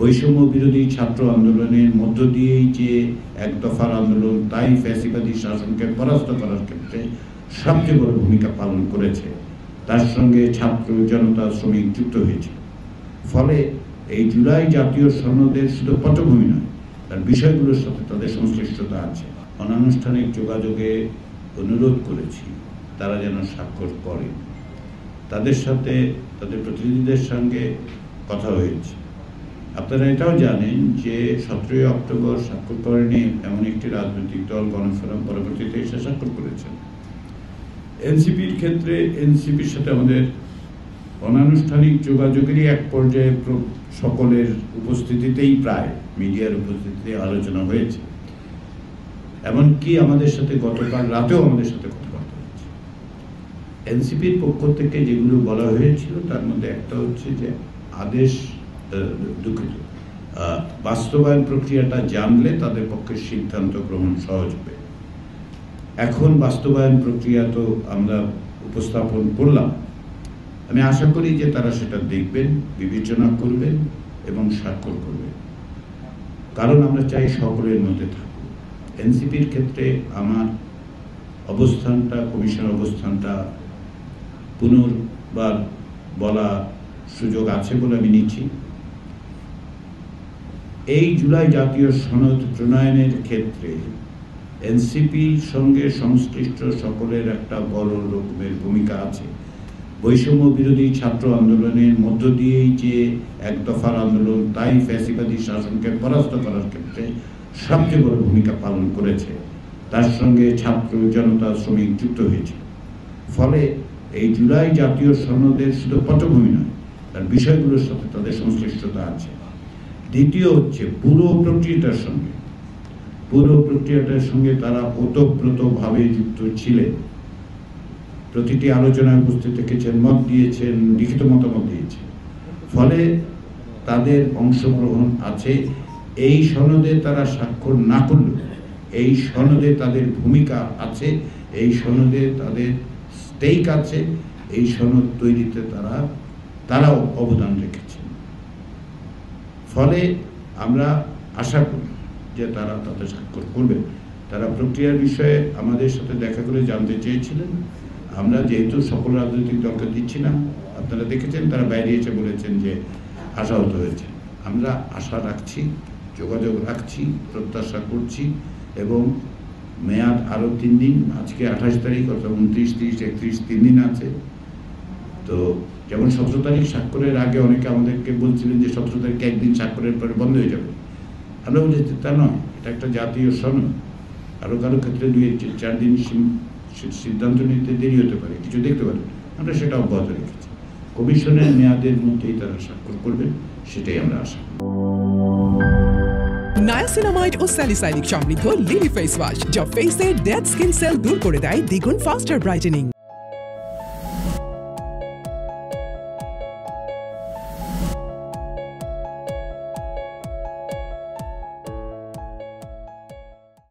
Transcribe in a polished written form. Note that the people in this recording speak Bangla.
বৈষম্য বিরোধী ছাত্র আন্দোলনের মধ্য দিয়েই যে এক দফার আন্দোলন তাই ফ্যাসিবাদী শাসনকে পরাস্ত করার ক্ষেত্রে সবচেয়ে বড় ভূমিকা পালন করেছে। তার সঙ্গে ছাত্র জনতা শ্রমিক যুক্ত হয়েছে। ফলে এই জুলাই জাতীয় সনদের শুধু পটভূমি নয়, তার বিষয়গুলোর সাথে তাদের সংশ্লিষ্টতা আছে। অনানুষ্ঠানিক যোগাযোগে অনুরোধ করেছি তারা যেন স্বাক্ষর করে। তাদের সাথে তাদের প্রতিনিধিদের সঙ্গে কথা হয়েছে। আপনারা এটাও জানেন যে 17 অক্টোবর স্বাক্ষর করেনি এমন একটি রাজনৈতিক দল গণফোরাম পরবর্তীতে এসে স্বাক্ষর করেছেন। এনসিপির ক্ষেত্রে এনসিপির সাথে আমাদের অনানুষ্ঠানিক যোগাযোগেরই এক পর্যায়ে সকলের উপস্থিতিতেই প্রায় মিডিয়ার উপস্থিতিতে আলোচনা হয়েছে। এমনকি আমাদের সাথে গতকাল রাতেও আমাদের সাথে কথাবার্তা হয়েছে। এনসিপির পক্ষ থেকে যেগুলো বলা হয়েছিল তার মধ্যে একটা হচ্ছে যে বাস্তবায়ন প্রক্রিয়াটা জানলে তাদের পক্ষে সিদ্ধান্ত গ্রহণ সহজ হবে। এখন বাস্তবায়ন প্রক্রিয়া তো আমরা উপস্থাপন করলাম। আমি আশা করি যে তারা সেটা দেখবেন, বিবেচনা করবেন এবং স্বাক্ষর করবেন, কারণ আমরা চাই সকলের মধ্যে থাকুক। এনসিপির ক্ষেত্রে আমার অবস্থানটা, কমিশনের অবস্থানটা পুনর্বার বলা সুযোগ আছে বলে আমি নিচ্ছি। এই জুলাই জাতীয় সনদ প্রণয়নের ক্ষেত্রে এনসিপির সঙ্গে সংশ্লিষ্ট সকলের একটা বড় রকমের ভূমিকা আছে। বৈষম্য বিরোধী ছাত্র আন্দোলনের মধ্য দিয়েই যে এক দফার আন্দোলন তাই ফ্যাসিবাদী শাসনকে পরাস্ত করার ক্ষেত্রে সবচেয়ে বড় ভূমিকা পালন করেছে। তার সঙ্গে ছাত্র জনতা শ্রমিক যুক্ত হয়েছে। ফলে এই জুলাই জাতীয় সনদের শুধু পটভূমি নয়, তার বিষয়গুলোর সাথে তাদের সংশ্লিষ্টতা আছে। দ্বিতীয় হচ্ছে পুরো প্রক্রিয়াটার সঙ্গে তারা ওতপ্রোতভাবে যুক্ত ছিলেন। প্রতিটি আলোচনায় উপস্থিত থেকেছেন, মত দিয়েছেন, লিখিত মতামত দিয়েছেন। ফলে তাদের অংশগ্রহণ আছে। এই সনদে তারা স্বাক্ষর না করলেও এই সনদে তাদের ভূমিকা আছে, এই সনদে তাদের স্টেক আছে, এই সনদ তৈরিতে তারাও অবদান রেখেছেন। ফলে আমরা আশা করি যে তারা তাদের স্বাক্ষর করবেন। তারা প্রক্রিয়ার বিষয়ে আমাদের সাথে দেখা করে জানতে চেয়েছিলেন। আমরা যেহেতু সকল রাজনৈতিক দলকে দিচ্ছি না, আপনারা দেখেছেন তারা বাইরে এসে বলেছেন যে আশাহত হয়েছে। আমরা আশা রাখছি, যোগাযোগ রাখছি, প্রত্যাশা করছি এবং মেয়াদ আরও 3 দিন। আজকে 28 তারিখ, অর্থাৎ 29, 30, 31 3 দিন আছে। তো যেমন 17 তারিখ স্বাক্ষরের আগে অনেকে আমাদেরকে বলছিলেন যে 17 তারিখে একদিন স্বাক্ষরের পরে বন্ধ হয়ে যাবে। আমরা বলেছি তা নয়, এটা একটা জাতীয় সনদ। আরও কারো ক্ষেত্রে 2-4 দিন সিদ্ধান্ত নিতে দেরি হতে পারে, কিছু দেখতে পারে। আমরা সেটা অব্যাহত রেখেছি। কমিশনের মেয়াদের মধ্যেই তারা স্বাক্ষর করবেন, সেটাই আমরা আশা করি। নায়াসিনামাইড ও স্যালিসাইলিক সমৃদ্ধ লিলি ফেস ওয়াশ, যা ফেসের ডেড স্কিন সেল দূর করে দেয় দ্বিগুণ ফাস্টার ব্রাইটেনিং।